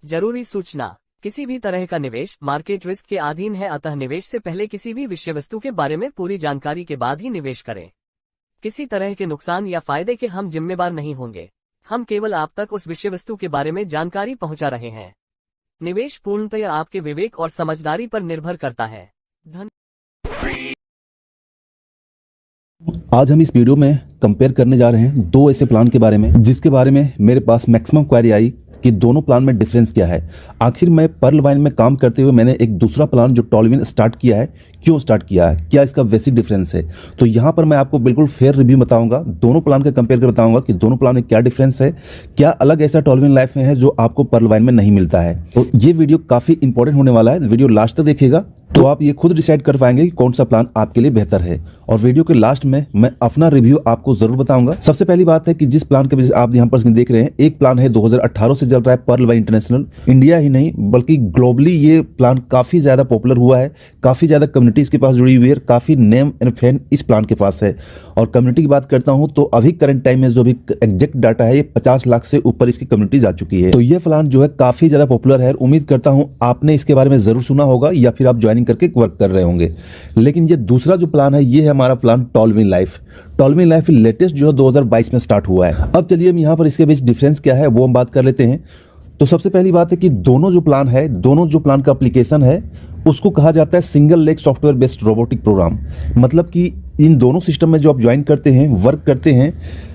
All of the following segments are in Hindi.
जरूरी सूचना। किसी भी तरह का निवेश मार्केट रिस्क के अधीन है, अतः निवेश से पहले किसी भी विषय वस्तु के बारे में पूरी जानकारी के बाद ही निवेश करें। किसी तरह के नुकसान या फायदे के हम जिम्मेदार नहीं होंगे। हम केवल आप तक उस विषय वस्तु के बारे में जानकारी पहुंचा रहे हैं। निवेश पूर्णतया आपके विवेक और समझदारी पर निर्भर करता है। आज हम इस वीडियो में कंपेयर करने जा रहे हैं दो ऐसे प्लान के बारे में जिसके बारे में मेरे पास मैक्सिमम क्वेरी आई कि दोनों प्लान में डिफरेंस क्या है। आखिर मैं पर्ल वाइन में काम करते हुए मैंने एक दूसरा प्लान जो टॉलविन स्टार्ट किया है, क्यों स्टार्ट किया है, क्या इसका बेसिक डिफरेंस है। तो यहाँ पर मैं आपको बिल्कुल फेयर रिव्यू बताऊंगा, दोनों प्लान का कंपेयर कर बताऊंगा कि दोनों प्लान में क्या डिफरेंस है, क्या अलग ऐसा टॉलविन लाइफ में है जो आपको पर्ल वाइन में नहीं मिलता है। तो ये वीडियो काफी इंपॉर्टेंट होने वाला है, वीडियो लास्ट तक देखिएगा तो आप ये खुद डिसाइड कर पाएंगे कि कौन सा प्लान आपके लिए बेहतर है। और वीडियो के लास्ट में मैं अपना रिव्यू आपको जरूर बताऊंगा। सबसे पहली बात है कि जिस प्लान के वजह आप यहाँ पर देख रहे हैं, एक प्लान है 2018 से चल रहा है पर्ल वाइन इंटरनेशनल। इंडिया ही नहीं बल्कि ग्लोबली ये प्लान काफी ज्यादा पॉपुलर हुआ है, काफी ज्यादा कम्युनिटी इसके पास जुड़ी हुई है, काफी नेम एंड फैन इस प्लान के पास है। और कम्युनिटी की बात करता हूं तो अभी करंट टाइम में जो भी एग्जैक्ट डाटा है, ये 50 लाख से ऊपर इसकी कम्युनिटी जा चुकी है। तो ये प्लान जो है काफी ज्यादा पॉपुलर है। उम्मीद करता हूं आपने इसके बारे में जरूर सुना होगा या फिर आप ज्वाइनिंग करके वर्क कर रहे होंगे। लेकिन ये दूसरा जो प्लान है, ये है हमारा प्लान टॉलविन लाइफ। टॉलविन लाइफ लेटेस्ट जो है 2022 में स्टार्ट हुआ है। अब चलिए हम यहाँ पर इसके बीच डिफरेंस क्या है वो हम बात कर लेते हैं। तो सबसे पहली बात है कि दोनों जो प्लान है, दोनों जो प्लान का एप्लीकेशन है उसको कहा जाता है single leg software based robotic program. मतलब कि इन दोनों सिस्टम में जो आप ज्वाइन करते हैं, वर्क करते हैं,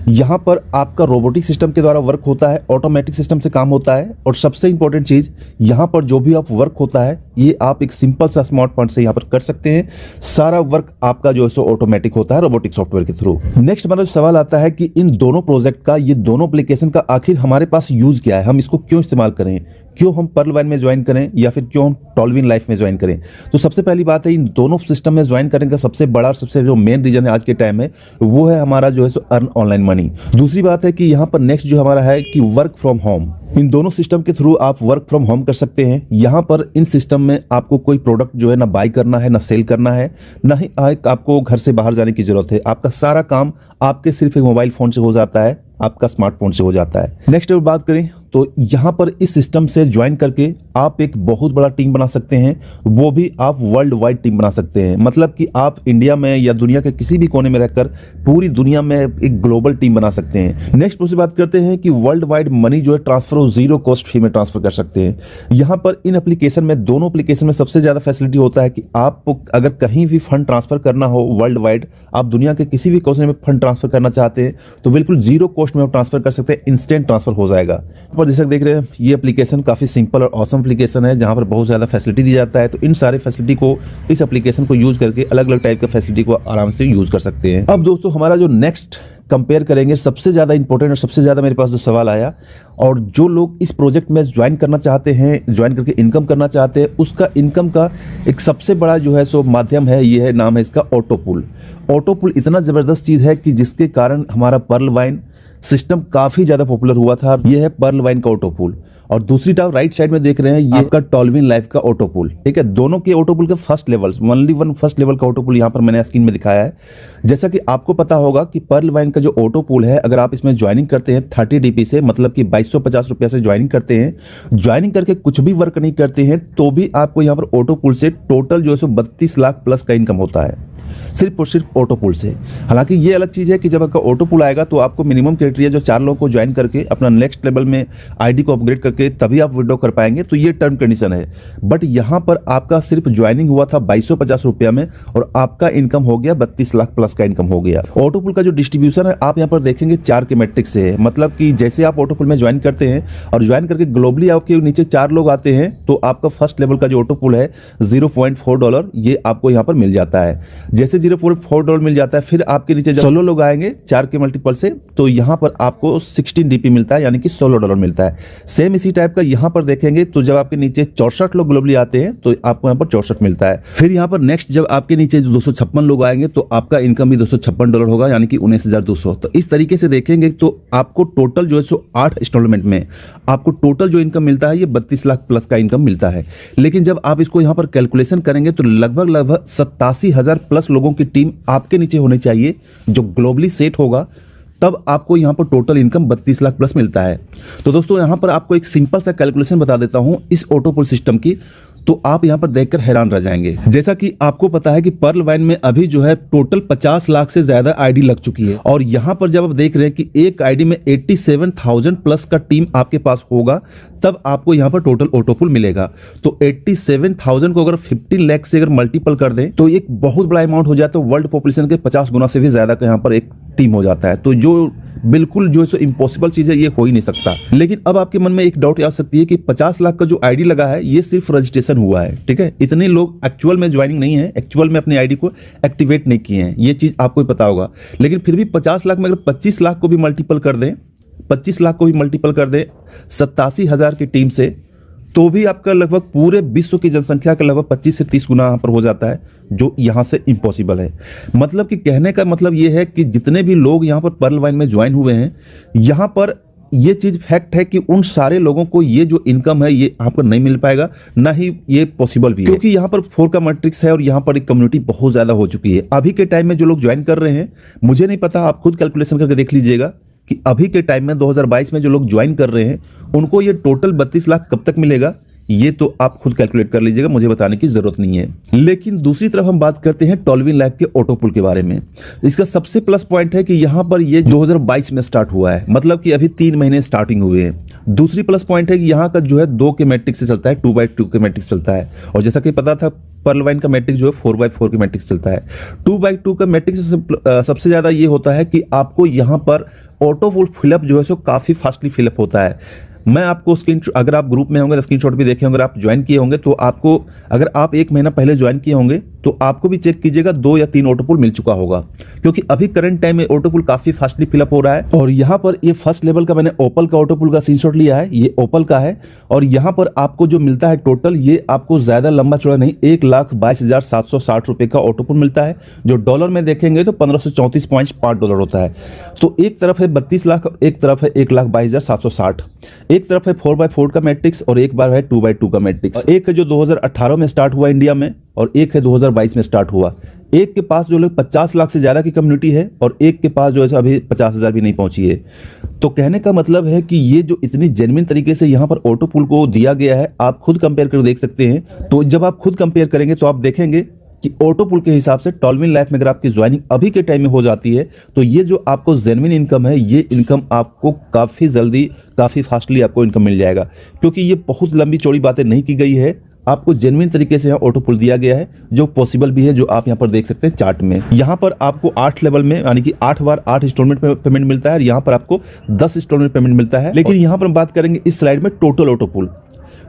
यहाँ पर आपका रोबोटिक सिस्टम के द्वारा वर्क होता है, ऑटोमेटिक सिस्टम से काम होता है। और सबसे इंपॉर्टेंट चीज़, यहाँ पर जो भी आप वर्क होता है ये आप एक सिंपल सा स्मार्टफोन से यहाँ पर कर सकते हैं। सारा वर्क आपका जो है सो ऑटोमेटिक होता है रोबोटिक सॉफ्टवेयर के थ्रू। नेक्स्ट हमारा सवाल आता है कि इन दोनों प्रोजेक्ट का, ये दोनों एप्लीकेशन का आखिर हमारे पास यूज क्या है, हम इसको क्यों इस्तेमाल करें, क्यों हम पर्ल वाइन में ज्वाइन करें या फिर क्यों हम टॉलविन लाइफ में ज्वाइन करें। तो सबसे पहली बात है, इन दोनों सिस्टम में ज्वाइन करने का सबसे बड़ा और सबसे जो मेन रीजन है आज के टाइम में, वो है हमारा जो है सो अर्न ऑनलाइन मनी। दूसरी बात है कि यहाँ पर नेक्स्ट जो हमारा है कि वर्क फ्रॉम होम। इन दोनों सिस्टम के थ्रू आप वर्क फ्रॉम होम कर सकते हैं। यहाँ पर इन सिस्टम में आपको कोई प्रोडक्ट जो है ना बाय करना है, ना सेल करना है, ना ही आपको घर से बाहर जाने की जरूरत है। आपका सारा काम आपके सिर्फ एक मोबाइल फोन से हो जाता है, आपका स्मार्टफोन से हो जाता है। नेक्स्ट बात करें तो यहाँ पर इस सिस्टम से ज्वाइन करके आप एक बहुत बड़ा टीम बना सकते हैं, वो भी आप वर्ल्ड वाइड टीम बना सकते हैं। मतलब कि आप इंडिया में या दुनिया के किसी भी कोने में रहकर पूरी दुनिया में एक ग्लोबल टीम बना सकते हैं। नेक्स्ट उससे बात करते हैं कि वर्ल्ड वाइड मनी जो है ट्रांसफर हो जीरो कॉस्ट फी में ट्रांसफर कर सकते हैं। यहाँ पर इन एप्लीकेशन में, दोनों एप्लीकेशन में सबसे ज्यादा फैसिलिटी होता है कि आप अगर कहीं भी फंड ट्रांसफर करना हो वर्ल्ड वाइड, आप दुनिया के किसी भी कोने में फंड ट्रांसफर करना चाहते हैं तो बिल्कुल जीरो कॉस्ट में आप ट्रांसफर कर सकते हैं, इंस्टेंट ट्रांसफर हो जाएगा। जैसे देख रहे हैं ये एप्लीकेशन काफी सिंपल और ऑसम एप्लीकेशन है जहां पर बहुत ज्यादा फैसिलिटी दी जाता है। तो इन सारे फैसिलिटी को, इस एप्लीकेशन को यूज करके अलग अलग टाइप के फैसिलिटी को आराम से यूज कर सकते हैं। अब दोस्तों हमारा जो नेक्स्ट कंपेयर करेंगे, सबसे ज्यादा इंपॉर्टेंट और सबसे ज्यादा मेरे पास जो सवाल आया, और जो लोग इस प्रोजेक्ट में ज्वाइन करना चाहते हैं, ज्वाइन करके इनकम करना चाहते हैं, उसका इनकम का एक सबसे बड़ा जो है सो माध्यम है, ये है, नाम है इसका ऑटोपूल। ऑटोपूल इतना जबरदस्त चीज है कि जिसके कारण हमारा पर्ल वाइन सिस्टम काफी ज्यादा पॉपुलर हुआ था। ये है पर्ल वाइन का ऑटोपूल। और दूसरी तरफ राइट साइड में देख रहे हैं ये आपका टॉलविन लाइफ का ऑटोपूल। ठीक है, दोनों के ऑटोपूल के first level, only one first level का ऑटोपूल यहाँ पर मैंने स्क्रीन में दिखाया है। जैसा कि आपको पता होगा कि पर्ल वाइन का जो ऑटोपूल है, अगर आप इसमें ज्वाइनिंग करते हैं 30 DP से, मतलब कि 2250 रुपया से ज्वाइनिंग करते हैं, ज्वाइनिंग करके कुछ भी वर्क नहीं करते हैं, तो भी आपको यहाँ पर ऑटोपूल से टोटल जो है 32 लाख प्लस का इनकम होता है, सिर्फ और सिर्फ ऑटोपूल से। हालांकि ये अलग चीज है कि जब आपका ऑटोपूल आएगा तो आपको मिनिमम क्राइटेरिया जो 4 लोगों को ज्वाइन करके अपना नेक्स्ट लेवल में आईडी को अपग्रेड करके तभी आप विड्रॉ कर पाएंगे, तो ये टर्म कंडीशन है। बट यहाँ पर आपका सिर्फ ज्वाइनिंग हुआ था 2250 रुपया में और आपका इनकम हो गया 32 लाख प्लस का इनकम हो गया। ऑटोपूल का जो डिस्ट्रीब्यूशन है आप यहाँ पर देखेंगे 4 के मैट्रिक्स से है। मतलब कि जैसे आप ऑटोपूल में ज्वाइन करते हैं और ज्वाइन करके ग्लोबली आपके नीचे 4 लोग आते हैं तो आपका फर्स्ट लेवल का जो ऑटोपूल है $0.4 ये आपको यहाँ पर मिल जाता है। जैसे $0.4 मिल जाता है, फिर आपके नीचे 16 लोग आएंगे 4 के मल्टीपल से, तो यहाँ पर आपको 16 DP मिलता है, यानी कि $16 मिलता है। सेम इसी टाइप का यहाँ पर देखेंगे तो जब आपके नीचे 64 लोग ग्लोबली आते हैं तो आपको यहाँ पर 64 मिलता है। फिर यहाँ पर नेक्स्ट जब आपके नीचे 256 लोग आएंगे तो आपका इनकम भी $256 होगा, यानी कि 19,200। तो इस तरीके से देखेंगे तो आपको टोटल जो है सो 8 इंस्टॉलमेंट में आपको टोटल जो इनकम मिलता है ये 32 लाख प्लस का इनकम मिलता है। लेकिन जब आप इसको यहाँ पर कैलकुलेशन करेंगे तो लगभग 87,000 प्लस लोगों की टीम आपके नीचे होनी चाहिए जो ग्लोबली सेट होगा, तब आपको यहाँ पर टोटल इनकम 32 लाख प्लस मिलता है। तो दोस्तों यहाँ पर आपको एक सिंपल सा कैलकुलेशन बता देता हूँ इस ऑटो पुल सिस्टम की, तो आप यहाँ पर देखकर हैरान रह जाएंगे। जैसा कि आपको पता है कि पर्ल वाइन में अभी जो है टोटल 50 लाख से ज्यादा आईडी लग चुकी है, और यहाँ पर जब आप देख रहे हैं कि एक आईडी में 87,000 प्लस का टीम आपके पास होगा, तब आपको यहाँ पर टोटल ऑटो पुल मिलेगा। तो 87,000 को अगर 15 लाख से अगर मल्टीपल कर दें तो एक बहुत बड़ा अमाउंट हो जाता है। तो वर्ल्ड पॉपुलेशन के 50 गुना से भी ज्यादा का यहाँ पर एक टीम हो जाता है। तो जो बिल्कुल जो है इम्पॉसिबल चीज है, ये हो ही नहीं सकता। लेकिन अब आपके मन में एक डाउट आ सकती है कि 50 लाख का जो आईडी लगा है ये सिर्फ रजिस्ट्रेशन हुआ है, ठीक है, इतने लोग एक्चुअल में ज्वाइनिंग नहीं है, एक्चुअल में अपनी आईडी को एक्टिवेट नहीं किए हैं, ये चीज आपको पता होगा। लेकिन फिर भी 50 लाख में अगर 25 लाख को भी मल्टीपल कर दें, 25 लाख को भी मल्टीपल कर दें 87,000 की टीम से, तो भी आपका लगभग पूरे विश्व की जनसंख्या का लगभग 25 से 30 गुना यहाँ पर हो जाता है, जो यहाँ से इम्पॉसिबल है। मतलब कि कहने का मतलब ये है कि जितने भी लोग यहाँ पर पर्ल वाइन में ज्वाइन हुए हैं, यहाँ पर ये चीज फैक्ट है कि उन सारे लोगों को ये जो इनकम है ये यहाँ पर नहीं मिल पाएगा, ना ही ये पॉसिबल भी है, क्योंकि यहाँ पर 4 का मैट्रिक्स है और यहाँ पर एक कम्युनिटी बहुत ज्यादा हो चुकी है। अभी के टाइम में जो लोग ज्वाइन कर रहे हैं, मुझे नहीं पता, आप खुद कैलकुलेशन करके देख लीजिएगा कि अभी के टाइम में 2022 में जो लोग ज्वाइन कर रहे हैं उनको ये टोटल 32 लाख कब तक मिलेगा, ये तो आप खुद कैलकुलेट कर लीजिएगा, मुझे बताने की जरूरत नहीं है। लेकिन दूसरी तरफ हम बात करते हैं टोल्विन लैब के ऑटो पुल के बारे में। इसका सबसे प्लस पॉइंट है कि यहाँ पर ये 2022 में स्टार्ट हुआ है, मतलब कि अभी 3 महीने स्टार्टिंग हुए हैं। दूसरी प्लस पॉइंट है कि यहाँ का जो है 2 के मैट्रिक्स से चलता है, 2x2 के मैट्रिक्स चलता है, और जैसा कि पता था पर्ल वाइन का मैट्रिक्स जो है 4x4 के मैट्रिक्स चलता है। 2x2 का मैट्रिक्स सबसे ज्यादा ये होता है कि आपको यहाँ पर ऑटो पुल फिलअप जो है सो काफी फास्टली फिलअप होता है। मैं आपको अगर आप ग्रुप में होंगे तो स्क्रीनशॉट भी देखे होंगे, अगर आप ज्वाइन किए होंगे तो आपको, अगर आप 1 महीना पहले ज्वाइन किए होंगे तो आपको भी चेक कीजिएगा 2 या 3 ऑटो पुल मिल चुका होगा, क्योंकि अभी करंट टाइम में ऑटो पुल काफी फास्टली फिलअप हो रहा है। और यहाँ पर ये फर्स्ट लेवल का मैंने ओपल का ऑटो पुल का स्क्रीनशॉट लिया है, ये ओपल का है, और यहाँ पर आपको जो मिलता है टोटल, ये आपको ज्यादा लंबा चौड़ा नहीं, 1,22,760 रुपए का ऑटो पुल मिलता है, जो डॉलर में देखेंगे तो $1534.5 होता है। तो एक तरफ है 32 लाख, एक तरफ है 1,22,760, एक तरफ है 4x4 का मैट्रिक्स और एक बार है 2x2 का मैट्रिक्स। एक है जो 2018 में स्टार्ट हुआ इंडिया में, और एक है 2022 में स्टार्ट हुआ। एक के पास जो लोग 50 लाख से ज्यादा की कम्युनिटी है, और एक के पास जो है अभी 50,000 भी नहीं पहुंची है। तो कहने का मतलब है कि ये जो इतनी जेन्युइन तरीके से यहाँ पर ऑटो पुल को दिया गया है, आप खुद कंपेयर कर देख सकते हैं। तो जब आप खुद कंपेयर करेंगे तो आप देखेंगे कि ऑटो पुल के हिसाब से टोल्विन लाइफ में अगर आपकी ज्वाइनिंग अभी के टाइम में हो जाती है, तो ये जो आपको जेन्युइन इनकम है, ये इनकम आपको काफी जल्दी, काफी फास्टली आपको इनकम मिल जाएगा, क्योंकि ये बहुत लंबी चौड़ी बातें नहीं की गई है। आपको जेन्युइन तरीके से यहाँ ऑटो पुल दिया गया है, जो पॉसिबल भी है, जो आप यहाँ पर देख सकते हैं चार्ट में। यहाँ पर आपको 8 लेवल में, यानी कि 8 बार 8 इंस्टॉलमेंट पेमेंट मिलता है, और यहाँ पर आपको 10 इंस्टॉलमेंट पेमेंट मिलता है। लेकिन यहाँ पर हम बात करेंगे इस स्लाइड में टोटल ऑटो पुल।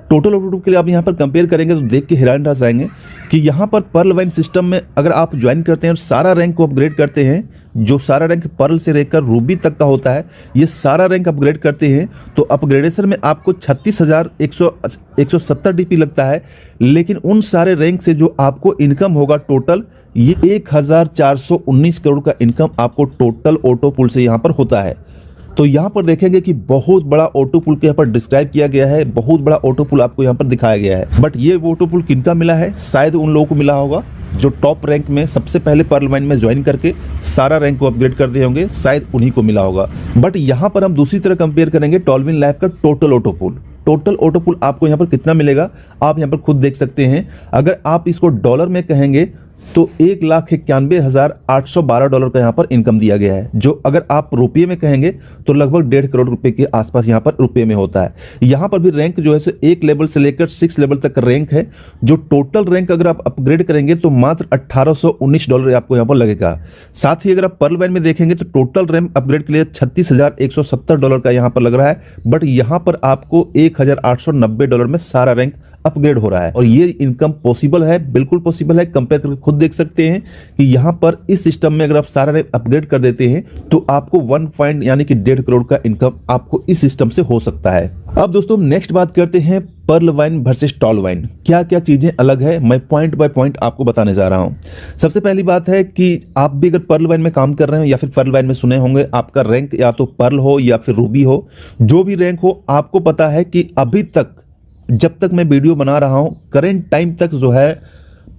टोटल ऑटो पुल के लिए आप यहाँ पर कंपेयर करेंगे तो देख के हैरान रह जाएंगे कि यहाँ पर पर्ल वाइन सिस्टम में अगर आप ज्वाइन करते हैं और सारा रैंक को अपग्रेड करते हैं, जो सारा रैंक पर्ल से लेकर रूबी तक का होता है, ये सारा रैंक अपग्रेड करते हैं, तो अपग्रेडेशन में आपको 36,170 डीपी लगता है। लेकिन उन सारे रैंक से जो आपको इनकम होगा टोटल, ये 1,419 करोड़ का इनकम आपको टोटल ऑटो पुल से यहाँ पर होता है। तो यहाँ पर देखेंगे कि बहुत बड़ा ऑटो पुल के यहाँ पर डिस्क्राइब किया गया है, बहुत बड़ा ऑटो पुल आपको यहाँ पर दिखाया गया है। बट ये ऑटो पुल किनका मिला है? शायद उन लोगों को मिला होगा जो टॉप रैंक में सबसे पहले पर्ल वाइन में ज्वाइन करके सारा रैंक को अपग्रेड कर दिए होंगे, शायद उन्हीं को मिला होगा। बट यहाँ पर हम दूसरी तरह कंपेयर करेंगे टोल्विन लैब का टोटल ऑटो पुल। टोटल ऑटो पुल आपको यहाँ पर कितना मिलेगा आप यहाँ पर खुद देख सकते हैं। अगर आप इसको डॉलर में कहेंगे तो $1,91,812 का यहाँ पर इनकम दिया गया है, जो अगर आप रुपये में कहेंगे तो लगभग 1.5 करोड़ रुपए के आसपास यहाँ पर रुपये में होता है। यहाँ पर भी रैंक जो है 1 लेवल से लेकर 6 लेवल तक रैंक है, जो टोटल रैंक अगर आप अपग्रेड करेंगे तो मात्र $1,819 आपको यहाँ पर लगेगा। साथ ही अगर आप पर्ल वाइन में देखेंगे तो टोटल रैंक अपग्रेड के लिए $36,170 का यहाँ पर लग रहा है, बट यहाँ पर आपको $1,890 में सारा रैंक अपग्रेड हो रहा है। और ये इनकम पॉसिबल है, बिल्कुल पॉसिबल है। कंपेयर करके खुद देख सकते हैं कि यहाँ पर इस सिस्टम में अगर आप सारा रैंक अपग्रेड कर देते हैं तो आपको 1.1 करोड़ का इनकम आपको इस सिस्टम से हो सकता है। अब दोस्तों नेक्स्ट बात करते हैं पर्ल वाइन वर्सेस टोल्विन, क्या क्या चीजें अलग है, मैं पॉइंट बाय पॉइंट आपको बताने जा रहा हूं। सबसे पहली बात है कि आप भी अगर पर्ल वाइन में काम कर रहे हो या फिर पर्ल वाइन में सुने होंगे, आपका रैंक या तो पर्ल हो या फिर रूबी हो, जो भी रैंक हो, आपको पता है कि अभी तक जब तक मैं वीडियो बना रहा हूं, करंट टाइम तक जो है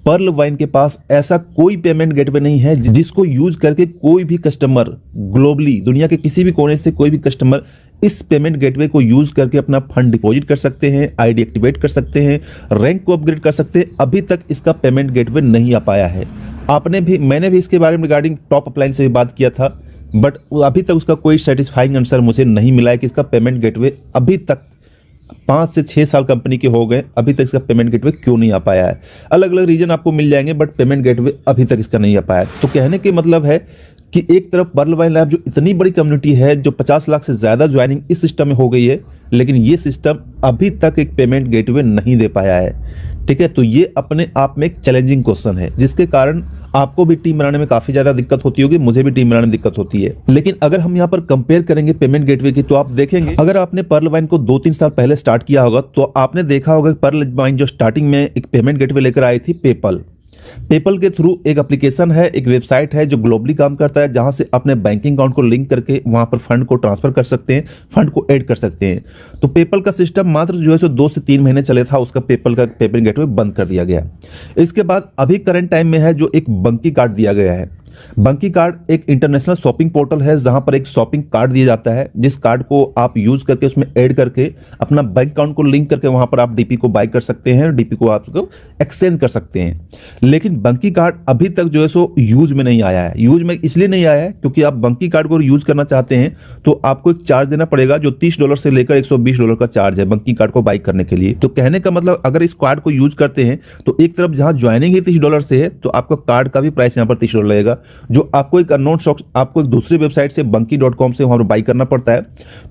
पर्ल वाइन के पास ऐसा कोई पेमेंट गेटवे नहीं है जिसको यूज करके कोई भी कस्टमर ग्लोबली दुनिया के किसी भी कोने से कोई भी कस्टमर इस पेमेंट गेटवे को यूज करके अपना फंड डिपॉजिट कर सकते हैं, आईडी एक्टिवेट कर सकते हैं, रैंक को अपग्रेड कर सकते हैं। अभी तक इसका पेमेंट गेटवे नहीं आ पाया है। मैंने भी इसके बारे में रिगार्डिंग टॉप अपलाइन से भी बात किया था, बट अभी तक उसका कोई सेटिस्फाइंग आंसर मुझे नहीं मिला है कि इसका पेमेंट गेटवे अभी तक 5 से 6 साल कंपनी के हो गए, अभी तक इसका पेमेंट गेटवे क्यों नहीं आ पाया है। अलग अलग रीजन आपको मिल जाएंगे, बट पेमेंट गेटवे अभी तक इसका नहीं आ पाया। तो कहने के मतलब है कि एक तरफ पर्ल वाइन लैब जो इतनी बड़ी कम्युनिटी है, जो 50 लाख से ज़्यादा ज्वाइनिंग इस सिस्टम में हो गई है, लेकिन ये सिस्टम अभी तक एक पेमेंट गेटवे नहीं दे पाया है। ठीक है, तो ये अपने आप में एक चैलेंजिंग क्वेश्चन है, जिसके कारण आपको भी टीम बनाने में काफ़ी ज़्यादा दिक्कत होती होगी, मुझे भी टीम बनाने में दिक्कत होती है। लेकिन अगर हम यहाँ पर कंपेयर करेंगे पेमेंट गेटवे की, तो आप देखेंगे अगर आपने पर्ल वाइन को 2-3 साल पहले स्टार्ट किया होगा तो आपने देखा होगा कि पर्ल वाइन जो स्टार्टिंग में एक पेमेंट गेटवे लेकर आई थी पेपल के थ्रू एक एप्लीकेशन है, एक वेबसाइट है जो ग्लोबली काम करता है, जहां से अपने बैंकिंग अकाउंट को लिंक करके वहां पर फंड को ट्रांसफर कर सकते हैं, फंड को ऐड कर सकते हैं। तो पेपल का सिस्टम मात्र जो है सो 2 से 3 महीने चले था, उसका पेपल का पेमेंट गेटवे बंद कर दिया गया। इसके बाद अभी करंट टाइम में है जो एक बंकी कार्ड दिया गया है। बंकी कार्ड एक इंटरनेशनल शॉपिंग पोर्टल है, जहां पर एक शॉपिंग कार्ड दिया जाता है, जिस कार्ड को आप यूज करके उसमें ऐड करके अपना बैंक अकाउंट को लिंक करके वहां पर आप डीपी को बाय कर सकते हैं, डीपी को आप एक्सचेंज कर सकते हैं। लेकिन बंकी कार्ड अभी तक जो है सो यूज में नहीं आया है। यूज में इसलिए नहीं आया है क्योंकि आप बंकी कार्ड को यूज करना चाहते हैं तो आपको एक चार्ज देना पड़ेगा, जो $30 से लेकर $120 का चार्ज है बंकी कार्ड को बाय करने के लिए। तो कहने का मतलब अगर इस कार्ड को यूज करते हैं तो एक तरफ जहां ज्वाइनिंग ही $30 से है, तो आपका कार्ड का भी प्राइस यहाँ पर $30 लगेगा, जो आपको एक अननोन शॉप आपको एक दूसरी वेबसाइट से बंकी.com से वहां पर बाई करना पड़ता है।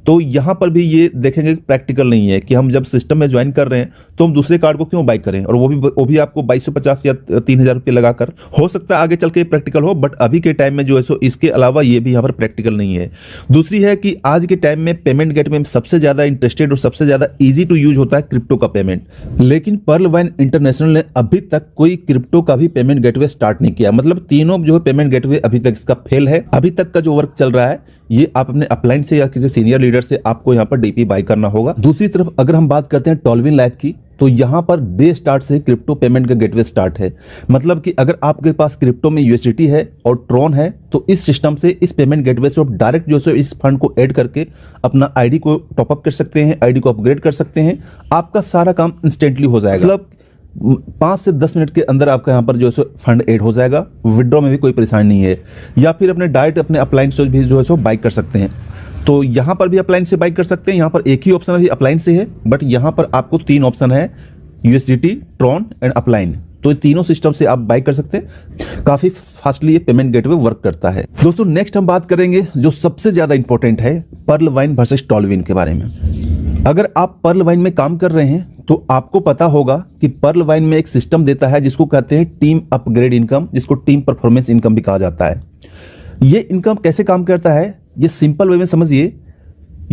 तो यहां पर भी ये देखेंगे प्रैक्टिकल नहीं है कि हम जब सिस्टम में ज्वाइन कर रहे हैं तो हम दूसरे कार्ड को क्यों बाई करें, और वो भी आपको 2250 या 3000 रुपये लगाकर। हो सकता है आगे चल के प्रैक्टिकल हो, बट अभी के टाइम में जो है सो इसके अलावा ये भी यहाँ पर प्रैक्टिकल नहीं है। दूसरी है कि आज के टाइम में पेमेंट गेटवे में सबसे ज्यादा इंटरेस्टेड और सबसे ज्यादा ईजी टू यूज होता है क्रिप्टो का पेमेंट, लेकिन पर्ल वाइन इंटरनेशनल ने अभी तक कोई क्रिप्टो का भी पेमेंट गेटवे स्टार्ट नहीं किया। मतलब तीनों जो है पेमेंट गेटवे अभी तक इसका फेल है। अभी तक का जो वर्क चल रहा है ये आप अपने अपलाइन से या किसी सीनियर लीडर से आपको यहाँ पर डीपी बाय करना होगा। दूसरी तरफ अगर हम बात करते हैं टॉलविन लैब की, तो यहाँ पर डे स्टार्ट से क्रिप्टो पेमेंट का गेटवे स्टार्ट है। मतलब कि अगर आपके पास क्रिप्टो में यूएसडीटी है और ट्रॉन है, तो इस सिस्टम से इस पेमेंट गेटवे से आप डायरेक्ट जो है इस फंड को ऐड करके अपना आईडी को टॉपअप कर सकते हैं, आईडी को अपग्रेड कर सकते हैं। आपका सारा काम इंस्टेंटली हो जाएगा। मतलब 5 से 10 मिनट के अंदर आपका यहाँ पर जो है फंड ऐड हो जाएगा। विड्रॉ में भी कोई परेशानी नहीं है, या फिर अपने डायरेक्ट अपने अपलाइन से भी जो है सो बाई कर सकते हैं। तो यहाँ पर भी अपलाइन से बाई कर सकते हैं। यहाँ पर एक ही ऑप्शन अभी अपलाइन से है, बट यहाँ पर आपको 3 ऑप्शन है, यूएसडीटी, ट्रॉन एंड अपलाइन। तो तीनों सिस्टम से आप बाई कर सकते हैं। काफी फास्टली ये पेमेंट गेटवे वर्क करता है। दोस्तों नेक्स्ट हम बात करेंगे जो सबसे ज्यादा इंपॉर्टेंट है, पर्ल वाइन वर्सेस टॉलविन के बारे में। अगर आप पर्ल वाइन में काम कर रहे हैं तो आपको पता होगा कि पर्ल वाइन में एक सिस्टम देता है जिसको कहते हैं टीम अपग्रेड इनकम, जिसको टीम परफॉर्मेंस इनकम भी कहा जाता है। ये इनकम कैसे काम करता है, ये सिंपल वे में समझिए।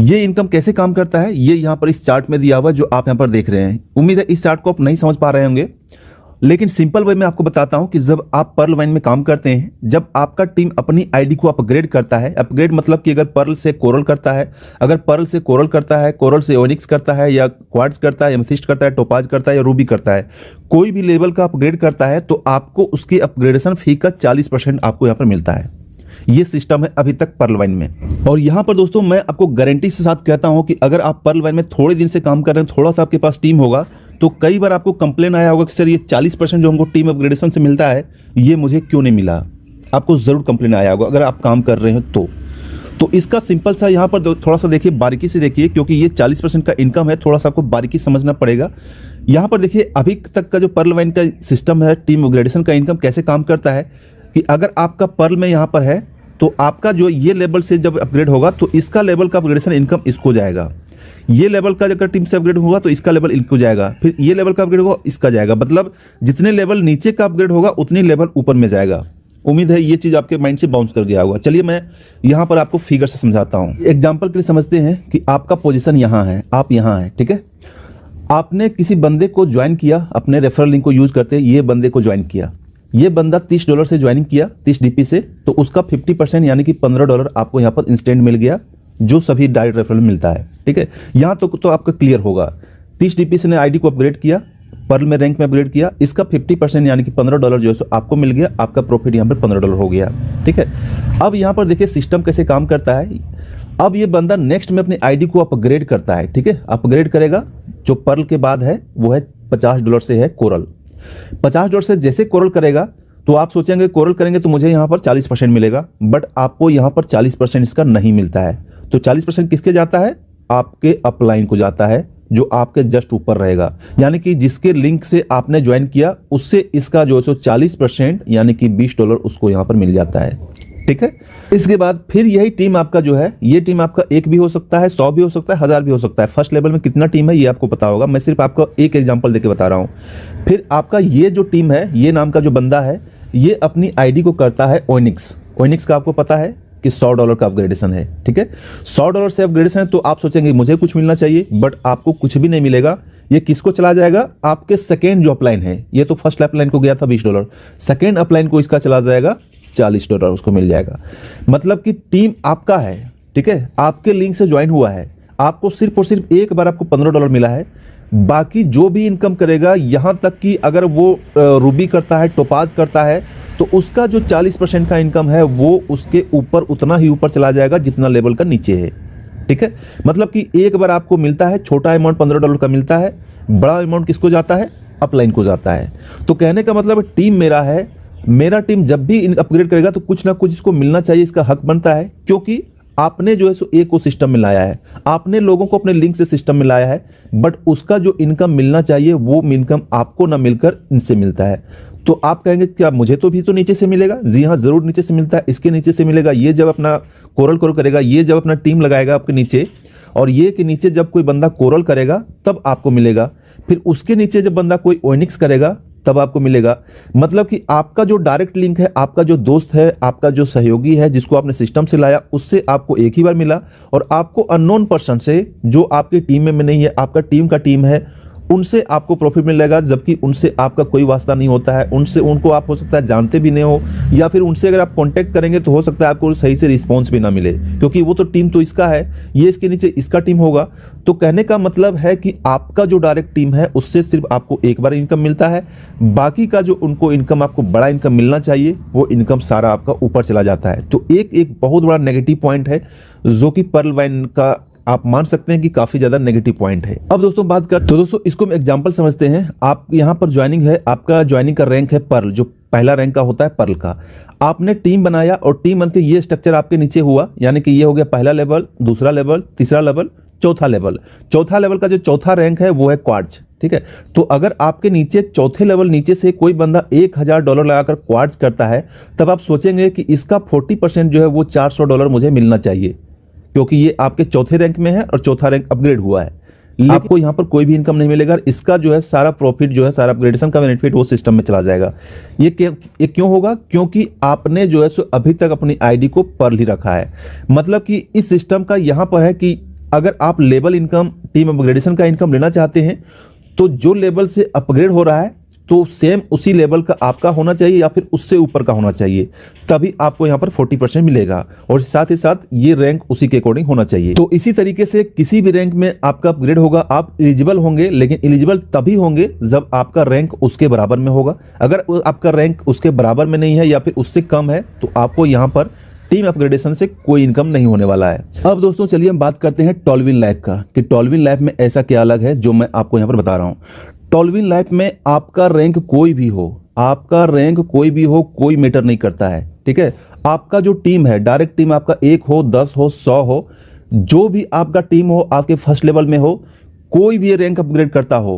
ये इनकम कैसे काम करता है ये यहाँ पर इस चार्ट में दिया हुआ जो आप यहाँ पर देख रहे हैं। उम्मीद है इस चार्ट को आप नहीं समझ पा रहे होंगे, लेकिन सिंपल वे में आपको बताता हूं कि जब आप पर्ल वाइन में काम करते हैं, जब आपका टीम अपनी आईडी को अपग्रेड करता है, अपग्रेड मतलब कि अगर पर्ल से कोरल करता है, अगर पर्ल से कोरल करता है, कोरल से ओनिक्स करता है, या क्वार्ट्ज करता है, एमेथिस्ट करता है, टोपाज करता है, या रूबी करता है, कोई भी लेवल का अपग्रेड करता है, तो आपको उसकी अपग्रेडेशन फी का 40% आपको यहाँ पर मिलता है। ये सिस्टम है अभी तक पर्ल वाइन में। और यहाँ पर दोस्तों मैं आपको गारंटी के साथ कहता हूँ कि अगर आप पर्ल वाइन में थोड़े दिन से काम कर रहे हैं, थोड़ा सा आपके पास टीम होगा, तो कई बार आपको कंप्लेन आया होगा कि सर ये 40% जो हमको टीम अपग्रेडेशन से मिलता है ये मुझे क्यों नहीं मिला। आपको ज़रूर कंप्लेन आया होगा अगर आप काम कर रहे हो तो इसका सिंपल सा यहाँ पर थोड़ा सा देखिए, बारीकी से देखिए, क्योंकि ये 40% का इनकम है, थोड़ा सा आपको बारीकी समझना पड़ेगा। यहाँ पर देखिए अभी तक का जो पर्ल वाइन का सिस्टम है, टीम अपग्रेडेशन का इनकम कैसे काम करता है कि अगर आपका पर्ल में यहाँ पर है तो आपका जो ये लेवल से जब अपग्रेड होगा तो इसका लेवल का अपग्रेडेशन इनकम इसको जाएगा। ये लेवल का अगर टीम से अपग्रेड होगा तो इसका लेवल इनको जाएगा, फिर ये लेवल का अपग्रेड होगा इसका जाएगा। मतलब जितने लेवल नीचे का अपग्रेड होगा उतनी लेवल ऊपर में जाएगा। उम्मीद है ये चीज़ आपके माइंड से बाउंस कर गया होगा। चलिए मैं यहाँ पर आपको फिगर से समझाता हूँ। एग्जाम्पल के लिए समझते हैं कि आपका पोजीशन यहाँ है, आप यहाँ हैं, ठीक है। आपने किसी बंदे को ज्वाइन किया, अपने रेफरल लिंक को यूज करते ये बंदे को ज्वाइन किया। ये बंदा $30 से ज्वाइनिंग किया, 30 डीपी से, तो उसका 50% यानी कि $15 आपको यहाँ पर इंस्टेंट मिल गया, जो सभी डायरेक्ट रेफरल में मिलता है, ठीक है। यहाँ तो आपका क्लियर होगा। 30 डीपी से ने आईडी को अपग्रेड किया, पर्ल में रैंक में अपग्रेड किया, इसका 50% यानी कि $15 जो है सो आपको मिल गया, आपका प्रॉफिट यहाँ पर $15 हो गया। ठीक है, अब यहाँ पर देखिए सिस्टम कैसे काम करता है। अब ये बंदा नेक्स्ट में अपनी आईडी को अपग्रेड करता है। ठीक है, अपग्रेड करेगा, जो पर्ल के बाद है वो है $50 से है कोरल। $50 से जैसे कोरल करेगा तो आप सोचेंगे कोरल करेंगे तो मुझे यहाँ पर 40% मिलेगा, बट आपको यहाँ पर 40% इसका नहीं मिलता है। तो 40% किसके जाता है? आपके अपलाइन को जाता है, जो आपके जस्ट ऊपर रहेगा, यानी कि जिसके लिंक से आपने ज्वाइन किया उससे इसका जो है 40% यानी कि $20 उसको यहाँ पर मिल जाता है। ठीक है, इसके बाद फिर यही टीम आपका जो है, ये टीम आपका 1 भी हो सकता है, 100 भी हो सकता है, 1000 भी हो सकता है। फर्स्ट लेवल में कितना टीम है ये आपको पता होगा, मैं सिर्फ आपको एक एग्जांपल देके बता रहा हूँ। फिर आपका ये जो टीम है, ये नाम का जो बंदा है, ये अपनी आईडी को करता है ओनिक्स। ओनिक्स का आपको पता है कि $100 का अपग्रेडेशन है। ठीक है, $100 से अपग्रेडेशन है, तो आप सोचेंगे मुझे कुछ मिलना चाहिए, बट आपको कुछ भी नहीं मिलेगा। ये किसको चला जाएगा? आपके सेकेंड जो अपलाइन है, ये तो फर्स्ट अपलाइन को गया था $20, सेकेंड अपलाइन को इसका चला जाएगा $40 उसको मिल जाएगा। मतलब कि टीम आपका है। ठीक है, आपके लिंक से ज्वाइन हुआ है, आपको सिर्फ और सिर्फ एक बार आपको $15 मिला है। बाकी जो भी इनकम करेगा, यहाँ तक कि अगर वो रूबी करता है, टोपाज करता है, तो उसका जो 40% का इनकम है वो उसके ऊपर उतना ही ऊपर चला जाएगा जितना लेवल का नीचे है। ठीक है, मतलब कि एक बार आपको मिलता है, छोटा अमाउंट $15 का मिलता है, बड़ा अमाउंट किसको जाता है? अपलाइन को जाता है। तो कहने का मतलब टीम मेरा है, मेरा टीम जब भी अपग्रेड करेगा तो कुछ ना कुछ इसको मिलना चाहिए, इसका हक बनता है, क्योंकि आपने जो है सो एक को सिस्टम में लाया है, आपने लोगों को अपने लिंक से सिस्टम में लाया है, बट उसका जो इनकम मिलना चाहिए वो इनकम आपको ना मिलकर इनसे मिलता है। तो आप कहेंगे क्या मुझे तो भी तो नीचे से मिलेगा? जी हाँ, जरूर नीचे से मिलता है, इसके नीचे से मिलेगा। ये जब अपना कोरल करेगा, ये जब अपना टीम लगाएगा आपके नीचे, और ये के नीचे जब कोई बंदा कोरल करेगा तब आपको मिलेगा। फिर उसके नीचे जब बंदा कोई ओनिक्स करेगा तब आपको मिलेगा। मतलब कि आपका जो डायरेक्ट लिंक है, आपका जो दोस्त है, आपका जो सहयोगी है, जिसको आपने सिस्टम से लाया, उससे आपको एक ही बार मिला, और आपको अननोन पर्सन से जो आपकी टीम में नहीं है, आपका टीम का टीम है, उनसे आपको प्रॉफिट मिलेगा, जबकि उनसे आपका कोई वास्ता नहीं होता है। उनको आप हो सकता है जानते भी नहीं हो, या फिर उनसे अगर आप कांटेक्ट करेंगे तो हो सकता है आपको सही से रिस्पॉन्स भी ना मिले, क्योंकि वो तो टीम तो इसका है, ये इसके नीचे इसका टीम होगा। तो कहने का मतलब है कि आपका जो डायरेक्ट टीम है उससे सिर्फ आपको एक बार इनकम मिलता है, बाकी का जो उनको इनकम, आपको बड़ा इनकम मिलना चाहिए, वो इनकम सारा आपका ऊपर चला जाता है। तो एक बहुत बड़ा नेगेटिव पॉइंट है, जो कि पर्ल वाइन का आप मान सकते हैं कि काफी ज्यादा नेगेटिव पॉइंट है। अब दोस्तों बात कर, तो दोस्तों इसको हम एग्जांपल समझते हैं। आप यहाँ पर ज्वाइनिंग है, आपका ज्वाइनिंग का रैंक है पर्ल, जो पहला रैंक का होता है पर्ल का। आपने टीम बनाया और टीम बनके ये स्ट्रक्चर आपके नीचे हुआ, यानी कि ये हो गया पहला लेवल, दूसरा लेवल, तीसरा लेवल, चौथा लेवल। चौथा लेवल का जो चौथा रैंक है वो है क्वार्ट्ज। ठीक है, तो अगर आपके नीचे चौथे लेवल नीचे से कोई बंदा $1000 लगाकर क्वार्ट्ज करता है, तब आप सोचेंगे कि इसका 40% जो है वो $400 मुझे मिलना चाहिए, क्योंकि ये आपके चौथे रैंक में है और चौथा रैंक अपग्रेड हुआ है। आपको यहाँ पर कोई भी इनकम नहीं मिलेगा, इसका जो है सारा प्रॉफिट जो है, सारा अपग्रेडेशन का बेनिफिट वो सिस्टम में चला जाएगा। ये क्यों होगा? क्योंकि आपने जो है सो अभी तक अपनी आईडी को पर्ल ही रखा है। मतलब कि इस सिस्टम का यहाँ पर है कि अगर आप लेवल इनकम, टीम अपग्रेडेशन का इनकम लेना चाहते हैं, तो जो लेवल से अपग्रेड हो रहा है तो सेम उसी लेवल का आपका होना चाहिए या फिर उससे ऊपर का होना चाहिए, तभी आपको यहाँ पर 40% मिलेगा, और साथ ही साथ ये रैंक उसी के अकॉर्डिंग होना चाहिए। तो इसी तरीके से किसी भी रैंक में आपका अपग्रेड होगा, आप एलिजिबल होंगे, लेकिन एलिजिबल तभी होंगे जब आपका रैंक उसके बराबर में होगा। अगर आपका रैंक उसके बराबर में नहीं है या फिर उससे कम है, तो आपको यहाँ पर टीम अपग्रेडेशन से कोई इनकम नहीं होने वाला है। अब दोस्तों चलिए हम बात करते हैं टॉलविन लाइफ का, कि टॉलविन लाइफ में ऐसा क्या अलग है जो मैं आपको यहाँ पर बता रहा हूँ। टॉलविन लाइफ में आपका रैंक कोई भी हो, आपका रैंक कोई भी हो, कोई मैटर नहीं करता है। ठीक है, आपका जो टीम है, डायरेक्ट टीम आपका 1 हो, 10 हो, 100 हो, जो भी आपका टीम हो, आपके फर्स्ट लेवल में हो, कोई भी रैंक अपग्रेड करता हो,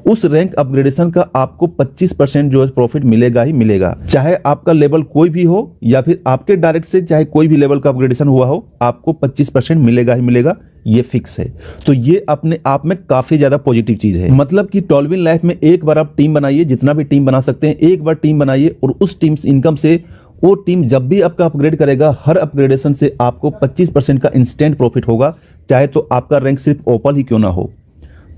उस रैंक अपग्रेडेशन का आपको 25% जो है प्रॉफिट मिलेगा ही मिलेगा। चाहे आपका लेवल कोई भी हो या फिर आपके डायरेक्ट से चाहे कोई भी लेवल का अपग्रेडेशन हुआ हो, आपको 25% मिलेगा ही मिलेगा, ये फिक्स है। तो ये अपने आप में काफी ज्यादा पॉजिटिव चीज है। मतलब कि टॉलविन लाइफ में एक बार आप टीम बनाइए, जितना भी टीम बना सकते हैं, एक बार टीम बनाइए, और उस टीम इनकम से वो टीम जब भी आपका अपग्रेड करेगा, हर अपग्रेडेशन से आपको 25% का इंस्टेंट प्रॉफिट होगा, चाहे तो आपका रैंक सिर्फ ओपल ही क्यों ना हो।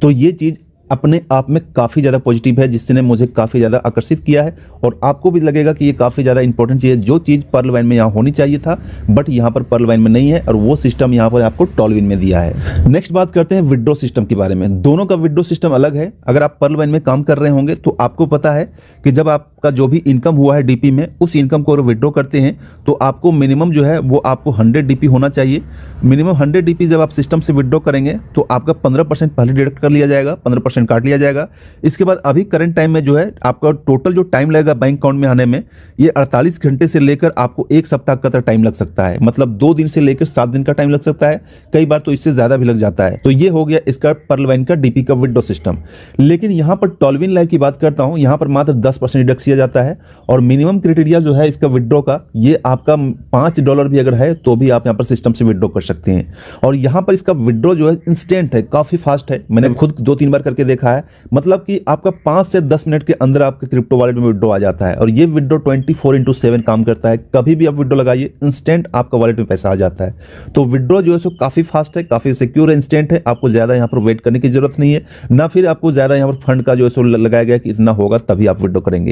तो ये चीज अपने आप में काफ़ी ज़्यादा पॉजिटिव है, जिसने मुझे काफ़ी ज़्यादा आकर्षित किया है और आपको भी लगेगा कि ये काफ़ी ज़्यादा इंपॉर्टेंट चीज़ है। जो चीज़ पर्ल वाइन में यहाँ होनी चाहिए था बट यहाँ पर पर्ल वाइन में नहीं है, और वो सिस्टम यहाँ पर आपको टॉलविन में दिया है। नेक्स्ट बात करते हैं विड्रॉ सिस्टम के बारे में। दोनों का विड्रॉ सिस्टम अलग है। अगर आप पर्ल वाइन में काम कर रहे होंगे तो आपको पता है कि जब आपका जो भी इनकम हुआ है डीपी में, उस इनकम को अगर विड्रॉ करते हैं तो आपको मिनिमम जो है वो आपको 100 डीपी होना चाहिए। मिनिमम 100 डीपी जब आप सिस्टम से विड्रॉ करेंगे तो आपका 15% पहले डिडक्ट कर लिया जाएगा, 15% काट लिया जाएगा। इसके बाद अभी करंट टाइम में जो है आपका टोटल जो टाइम लगेगा बैंक अकाउंट में आने में, ये 48 घंटे से लेकर आपको 1 सप्ताह का टाइम लग सकता है। मतलब 2 दिन से लेकर 7 दिन का टाइम लग सकता है, कई बार तो इससे ज़्यादा भी लग जाता है। तो ये हो गया इसका पर्ल वाइन का डीपी का विड्रॉ सिस्टम। लेकिन यहाँ पर टॉलविन लाइव की बात करता हूँ, यहाँ पर मात्र 10% डिडक्ट किया जाता है और मिनिमम क्राइटेरिया जो है इसका विड्रॉ का, ये आपका $5 भी अगर है तो भी आप यहाँ पर सिस्टम से विड्रॉ कर सकते हैं। और यहाँ पर इसका विड्रॉ जो है इंस्टेंट है, काफ़ी फास्ट है। मैंने खुद 2-3 बार करके देखा है। मतलब कि आपका 5 से 10 मिनट के अंदर आपके क्रिप्टो वॉलेट में विड्रॉ आ जाता है और ये विड्रॉ 24/7 काम करता है। कभी भी आप विड्रॉ लगाइए, इंस्टेंट आपका वॉलेट में पैसा आ जाता है। तो विड्रॉ जो है सो काफ़ी फास्ट है, काफ़ी सिक्योर है, इंस्टेंट है। आपको ज़्यादा यहाँ पर वेट करने की जरूरत नहीं है, ना फिर आपको ज़्यादा यहाँ पर फंड का जो है सो लगाया गया कि इतना होगा तभी आप विड्रॉ करेंगे।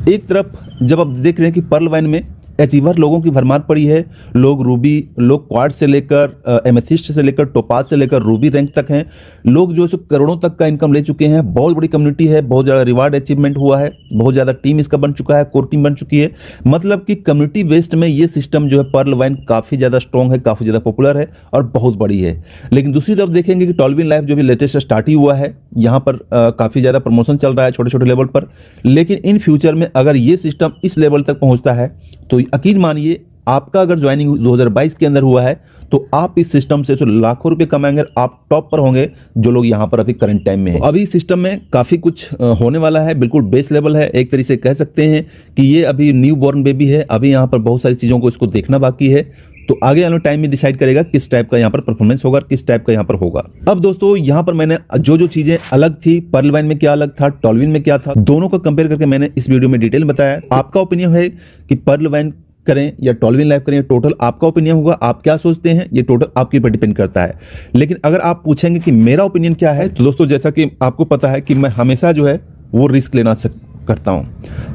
एक तरफ जब आप देख रहे हैं कि पर्ल वाइन में अचीवर लोगों की भरमार पड़ी है, लोग रूबी, लोग क्वाड से लेकर एमेथिस्ट से लेकर टोपाज से लेकर रूबी रैंक तक हैं। लोग जो है करोड़ों तक का इनकम ले चुके हैं। बहुत बड़ी कम्युनिटी है, बहुत ज़्यादा रिवार्ड अचीवमेंट हुआ है, बहुत ज़्यादा टीम इसका बन चुका है, कोर टीम बन चुकी है। मतलब कि कम्युनिटी बेस्ड में ये सिस्टम जो है पर्ल वाइन काफ़ी ज़्यादा स्ट्रॉन्ग है, काफ़ी ज़्यादा पॉपुलर है और बहुत बड़ी है। लेकिन दूसरी तरफ देखेंगे कि टॉलविन लाइव जो भी लेटेस्ट स्टार्ट ही हुआ है, यहाँ पर काफ़ी ज़्यादा प्रमोशन चल रहा है छोटे छोटे लेवल पर। लेकिन इन फ्यूचर में अगर ये सिस्टम इस लेवल तक पहुँचता है तो यकीन मानिए आपका अगर ज्वाइनिंग 2022 के अंदर हुआ है तो आप इस सिस्टम से लाखों रुपए कमाएंगे, आप टॉप पर होंगे जो लोग यहाँ पर अभी करंट टाइम में हैं। अभी सिस्टम में काफ़ी कुछ होने वाला है, बिल्कुल बेस लेवल है। एक तरीके से कह सकते हैं कि ये अभी न्यू बॉर्न बेबी है, अभी यहाँ पर बहुत सारी चीज़ों को इसको देखना बाकी है। तो आगे आने टाइम में डिसाइड करेगा किस टाइप का यहाँ पर परफॉर्मेंस होगा, किस टाइप का यहाँ पर होगा। अब दोस्तों यहाँ पर मैंने जो चीज़ें अलग थी, पर्ल वाइन में क्या अलग था, टॉलविन में क्या था, दोनों को कंपेयर करके मैंने इस वीडियो में डिटेल बताया। आपका ओपिनियन है कि पर्ल वाइन करें या टॉलविन लाइव करें, टोटल आपका ओपिनियन होगा। आप क्या सोचते हैं ये टोटल आपके ऊपर डिपेंड करता है। लेकिन अगर आप पूछेंगे कि मेरा ओपिनियन क्या है, तो दोस्तों जैसा कि आपको पता है कि मैं हमेशा जो है वो रिस्क लेना करता हूँ,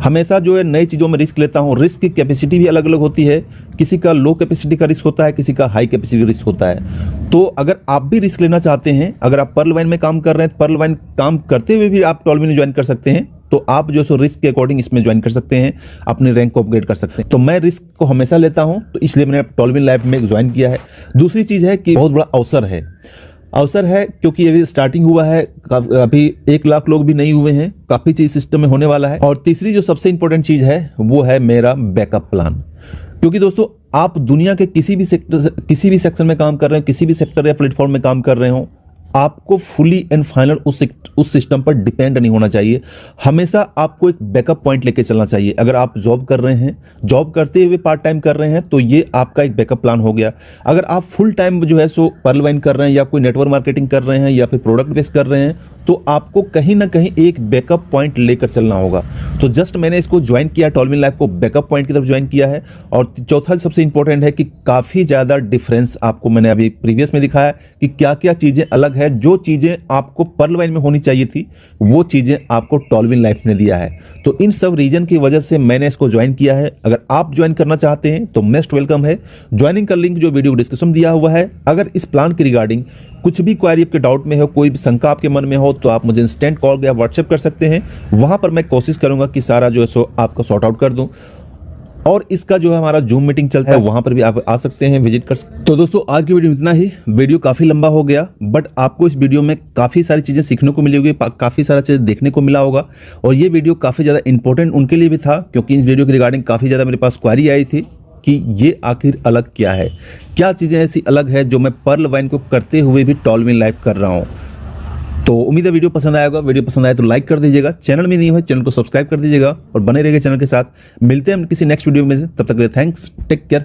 हमेशा जो है नई चीज़ों में रिस्क लेता हूँ। रिस्क की कैपेसिटी भी अलग अलग होती है, किसी का लो कैपेसिटी का रिस्क होता है, किसी का हाई कैपेसिटी का रिस्क होता है। तो अगर आप भी रिस्क लेना चाहते हैं, अगर आप पर्ल वाइन में काम कर रहे हैं, पर्ल वाइन काम करते हुए भी आप टॉलविन ज्वाइन कर सकते हैं, तो आप जो सो रिस्क के अकॉर्डिंग इसमें ज्वाइन कर सकते हैं, अपने रैंक को अपग्रेड कर सकते हैं। तो मैं रिस्क को हमेशा लेता हूं, तो इसलिए मैंने टॉलविन लाइव में ज्वाइन किया है। दूसरी चीज़ है कि बहुत बड़ा अवसर है क्योंकि अभी स्टार्टिंग हुआ है, अभी 1 लाख लोग भी नहीं हुए हैं, काफ़ी चीज़ सिस्टम में होने वाला है। और तीसरी जो सबसे इंपॉर्टेंट चीज़ है वो है मेरा बैकअप प्लान। क्योंकि दोस्तों आप दुनिया के किसी भी सेक्शन में काम कर रहे हो, किसी भी सेक्टर या प्लेटफॉर्म में काम कर रहे हो, आपको फुली एंड फाइनल उस सिस्टम पर डिपेंड नहीं होना चाहिए। हमेशा आपको एक बैकअप पॉइंट लेके चलना चाहिए। अगर आप जॉब कर रहे हैं, जॉब करते हुए पार्ट टाइम कर रहे हैं, तो ये आपका एक बैकअप प्लान हो गया। अगर आप फुल टाइम जो है सो पर्ल वाइन कर रहे हैं या कोई नेटवर्क मार्केटिंग कर रहे हैं या फिर प्रोडक्ट बेस कर रहे हैं, तो आपको कहीं ना कहीं एक बैकअप पॉइंट लेकर चलना होगा। तो जस्ट मैंने इसको ज्वाइन किया, टॉलविन लाइव को बैकअप पॉइंट की तरफ ज्वाइन किया है। और चौथा सबसे इंपॉर्टेंट है कि काफ़ी ज़्यादा डिफरेंस आपको मैंने अभी प्रीवियस में दिखाया कि क्या क्या चीज़ें अलग है। जो चीज़ें आपको पर्ल वाइन में होनी चाहिए थी वो चीज़ें आपको टॉलविन लाइव ने दिया है। तो इन सब रीजन की वजह से मैंने इसको ज्वाइन किया है। अगर आप ज्वाइन करना चाहते हैं तो मोस्ट वेलकम है। ज्वाइनिंग का लिंक जो वीडियो डिस्क्रिप्शन में दिया हुआ है। अगर इस प्लान के रिगार्डिंग कुछ भी क्वेरी आपके डाउट में हो, कोई भी शंका आपके मन में हो, तो आप मुझे इंस्टेंट कॉल या व्हाट्सएप कर सकते हैं। वहां पर मैं कोशिश करूंगा कि सारा जो है सो आपका सॉर्ट आउट कर दूं। और इसका जो है हमारा जूम मीटिंग चलता है, वहां पर भी आप आ सकते हैं, विजिट कर सकते हैं। तो दोस्तों आज की वीडियो इतना ही। वीडियो काफ़ी लंबा हो गया, बट आपको इस वीडियो में काफ़ी सारी चीज़ें सीखने को मिली होगी, काफ़ी सारा चीज़ देखने को मिला होगा। और ये वीडियो काफ़ी ज़्यादा इंपॉर्टेंट उनके लिए भी था, क्योंकि इस वीडियो के रिगार्डिंग काफ़ी ज़्यादा मेरे पास क्वेरी आई थी कि ये आखिर अलग क्या है, क्या चीज़ें ऐसी अलग है जो मैं पर्ल वाइन को करते हुए भी टॉलविन लाइव कर रहा हूँ। तो उम्मीद है वीडियो पसंद आएगा। वीडियो पसंद आए तो लाइक कर दीजिएगा, चैनल में नहीं हो चैनल को सब्सक्राइब कर दीजिएगा और बने रहिएगा चैनल के साथ। मिलते हैं हम किसी नेक्स्ट वीडियो में से, तब तक के लिए थैंक्स, टेक केयर।